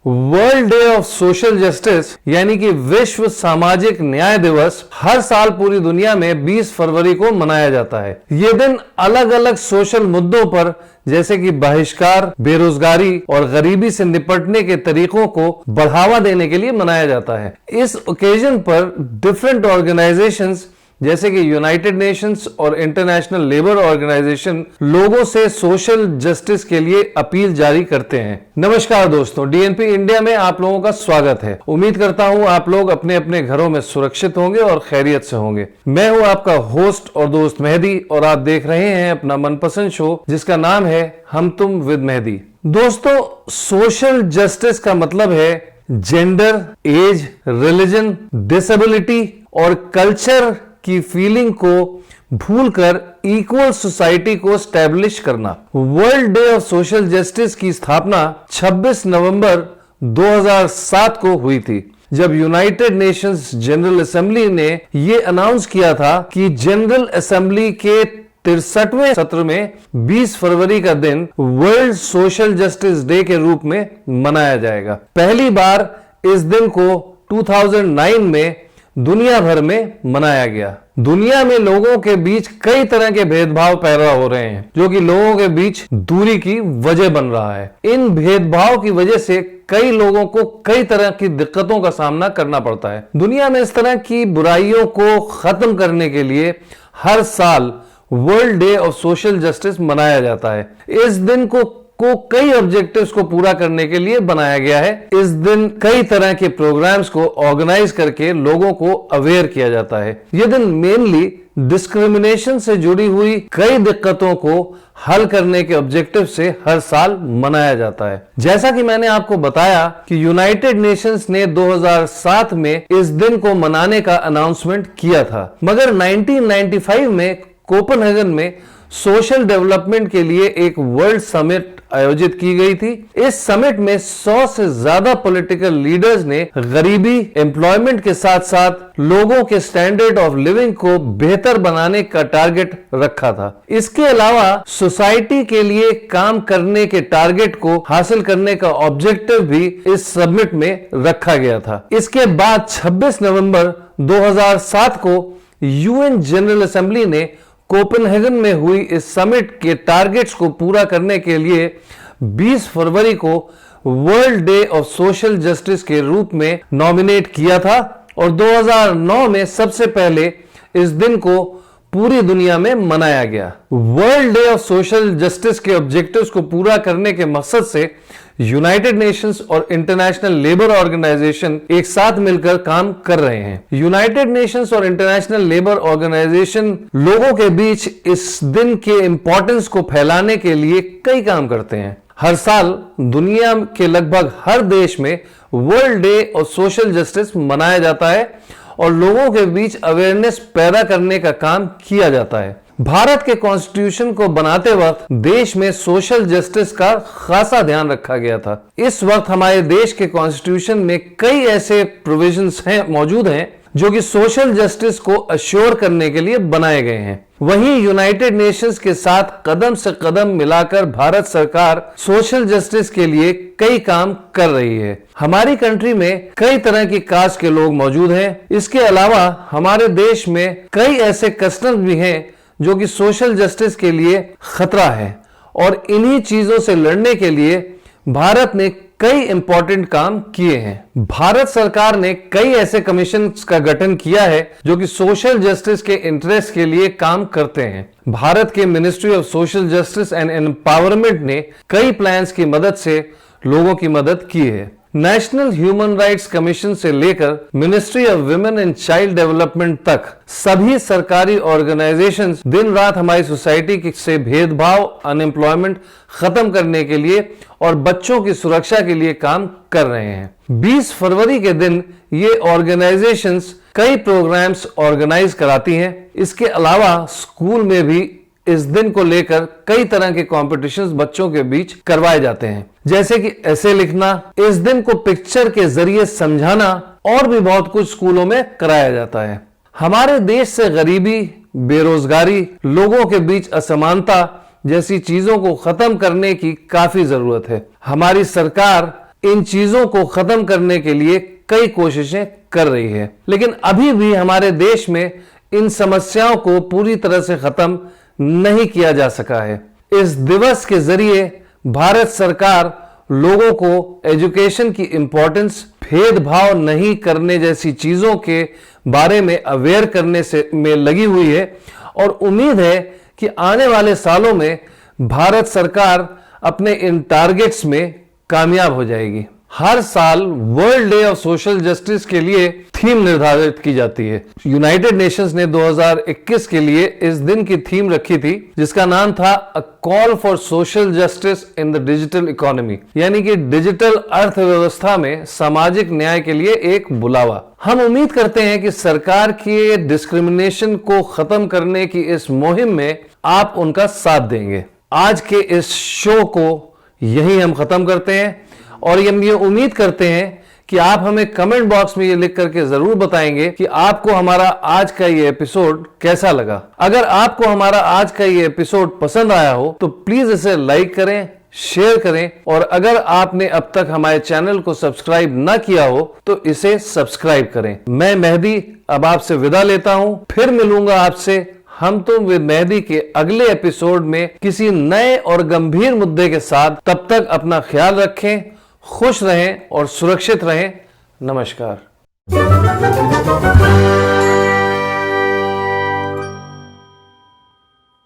World day of social justice यानी कि विश्व सामाजिक न्याय दिवस हर साल पूरी दुनिया में 20 फरवरी को मनाया जाता है। ये दिन अलग अलग सोशल मुद्दों पर जैसे कि बहिष्कार, बेरोजगारी और गरीबी से निपटने के तरीकों को बढ़ावा देने के लिए मनाया जाता है। इस ओकेजन पर डिफरेंट ऑर्गेनाइजेशंस जैसे कि यूनाइटेड नेशंस और इंटरनेशनल लेबर ऑर्गेनाइजेशन लोगों से सोशल जस्टिस के लिए अपील जारी करते हैं। नमस्कार दोस्तों, डीएनपी इंडिया में आप लोगों का स्वागत है। उम्मीद करता हूं आप लोग अपने अपने घरों में सुरक्षित होंगे और खैरियत से होंगे। मैं हूं आपका होस्ट और दोस्त मेहदी और आप देख रहे हैं अपना मनपसंद शो जिसका नाम है हम तुम विद मेहदी। दोस्तों, सोशल जस्टिस का मतलब है जेंडर, एज, रिलीजन, डिसेबिलिटी और कल्चर की फीलिंग को भूलकर इक्वल सोसाइटी को स्टैब्लिश करना। World day of social justice की स्थापना 26 नवंबर 2007 को हुई थी, जब यूनाइटेड नेशंस जनरल असेंबली ने यह अनाउंस किया था कि जनरल असेंबली के 63वें सत्र में 20 फरवरी का दिन वर्ल्ड सोशल जस्टिस डे के रूप में मनाया जाएगा। पहली बार इस दिन को 2009 में दुनिया भर में मनाया गया। दुनिया में लोगों के बीच कई तरह के भेदभाव पैदा हो रहे हैं, जो कि लोगों के बीच दूरी की वजह बन रहा है। इन भेदभाव की वजह से कई लोगों को कई तरह की दिक्कतों का सामना करना पड़ता है। दुनिया में इस तरह की बुराइयों को खत्म करने के लिए हर साल world day of social justice मनाया जाता है। इस दिन को कई ऑब्जेक्टिव्स को पूरा करने के लिए बनाया गया है। इस दिन कई तरह के प्रोग्राम्स को ऑर्गेनाइज करके लोगों को अवेयर किया जाता है। यह दिन मेनली डिस्क्रिमिनेशन से जुड़ी हुई कई दिक्कतों को हल करने के ऑब्जेक्टिव से हर साल मनाया जाता है। जैसा कि मैंने आपको बताया कि यूनाइटेड नेशंस ने 2007 में इस दिन को मनाने का अनाउंसमेंट किया था, मगर 1995 में कोपेनहेगन में सोशल डेवलपमेंट के लिए एक वर्ल्ड समिट आयोजित की गई थी। इस समिट में 100 से ज्यादा पॉलिटिकल लीडर्स ने गरीबी, एम्प्लॉयमेंट के साथ साथ लोगों के स्टैंडर्ड ऑफ लिविंग को बेहतर बनाने का टारगेट रखा था। इसके अलावा सोसाइटी के लिए काम करने के टारगेट को हासिल करने का ऑब्जेक्टिव भी इस समिट में रखा गया था। इसके बाद 26 नवंबर 2007 को यूएन जनरल असेंबली ने कोपेनहेगन में हुई इस समिट के टारगेट्स को पूरा करने के लिए 20 फरवरी को world day of social justice के रूप में नॉमिनेट किया था और 2009 में सबसे पहले इस दिन को पूरी दुनिया में मनाया गया। World day of social justice के ऑब्जेक्टिव्स को पूरा करने के मकसद से यूनाइटेड नेशंस और इंटरनेशनल लेबर ऑर्गेनाइजेशन एक साथ मिलकर काम कर रहे हैं। यूनाइटेड नेशंस और इंटरनेशनल लेबर ऑर्गेनाइजेशन लोगों के बीच इस दिन के इंपॉर्टेंस को फैलाने के लिए कई काम करते हैं। हर साल दुनिया के लगभग हर देश में world day of social justice मनाया जाता है और लोगों के बीच अवेयरनेस पैदा करने का काम किया जाता है। भारत के कॉन्स्टिट्यूशन को बनाते वक्त देश में सोशल जस्टिस का खासा ध्यान रखा गया था। इस वक्त हमारे देश के कॉन्स्टिट्यूशन में कई ऐसे प्रोविजंस मौजूद हैं जो कि सोशल जस्टिस को अश्योर करने के लिए बनाए गए हैं। वहीं यूनाइटेड नेशंस के साथ कदम से कदम मिलाकर भारत सरकार सोशल जस्टिस के लिए कई काम कर रही है। हमारी कंट्री में कई तरह की कास्ट के लोग मौजूद हैं। इसके अलावा हमारे देश में कई ऐसे कस्टम्स भी हैं जो कि सोशल जस्टिस के लिए खतरा है और इन्हीं चीजों से लड़ने के लिए भारत ने कई इंपॉर्टेंट काम किए हैं। भारत सरकार ने कई ऐसे कमीशन का गठन किया है जो कि सोशल जस्टिस के इंटरेस्ट के लिए काम करते हैं। भारत के ministry of social justice and empowerment ने कई प्लान्स की मदद से लोगों की मदद की है। नेशनल ह्यूमन राइट्स कमीशन से लेकर ministry of women and child development तक सभी सरकारी ऑर्गेनाइजेशंस दिन रात हमारी सोसाइटी से भेदभाव, अनएम्प्लॉयमेंट खत्म करने के लिए और बच्चों की सुरक्षा के लिए काम कर रहे हैं। 20 फरवरी के दिन ये ऑर्गेनाइजेशंस कई प्रोग्राम्स ऑर्गेनाइज कराती हैं। इसके अलावा स्कूल में भी इस दिन को लेकर कई तरह के कॉम्पिटिशन्स बच्चों के बीच करवाए जाते हैं, जैसे कि ऐसे लिखना, इस दिन को पिक्चर के जरिए समझाना और भी बहुत कुछ स्कूलों में कराया जाता है। हमारे देश से गरीबी, बेरोजगारी, लोगों के बीच असमानता जैसी चीजों को खत्म करने की काफी जरूरत है। हमारी सरकार इन चीजों को खत्म करने के लिए कई कोशिशें कर रही है, लेकिन अभी भी हमारे देश में इन समस्याओं को पूरी तरह से खत्म नहीं किया जा सका है। इस दिवस के जरिए भारत सरकार लोगों को एजुकेशन की इंपॉर्टेंस, भेदभाव नहीं करने जैसी चीजों के बारे में अवेयर करने में लगी हुई है और उम्मीद है कि आने वाले सालों में भारत सरकार अपने इन टारगेट्स में कामयाब हो जाएगी। हर साल world day of social justice के लिए थीम निर्धारित की जाती है। यूनाइटेड नेशंस ने 2021 के लिए इस दिन की थीम रखी थी जिसका नाम था a call for social justice in the digital economy, यानी कि डिजिटल अर्थव्यवस्था में सामाजिक न्याय के लिए एक बुलावा। हम उम्मीद करते हैं कि सरकार की डिस्क्रिमिनेशन को खत्म करने की इस मुहिम में आप उनका साथ देंगे। आज के इस शो को यही हम खत्म करते हैं और हम ये उम्मीद करते हैं कि आप हमें कमेंट बॉक्स में ये लिख करके जरूर बताएंगे कि आपको हमारा आज का ये एपिसोड कैसा लगा। अगर आपको हमारा आज का ये एपिसोड पसंद आया हो तो प्लीज इसे लाइक करें, शेयर करें और अगर आपने अब तक हमारे चैनल को सब्सक्राइब ना किया हो तो इसे सब्सक्राइब करें। मैं मेहदी अब आपसे विदा लेता हूं, फिर मिलूंगा आपसे हम तुम विद मेहदी के अगले एपिसोड में किसी नए और गंभीर मुद्दे के साथ। तब तक अपना ख्याल रखें, खुश रहें और सुरक्षित रहें। नमस्कार।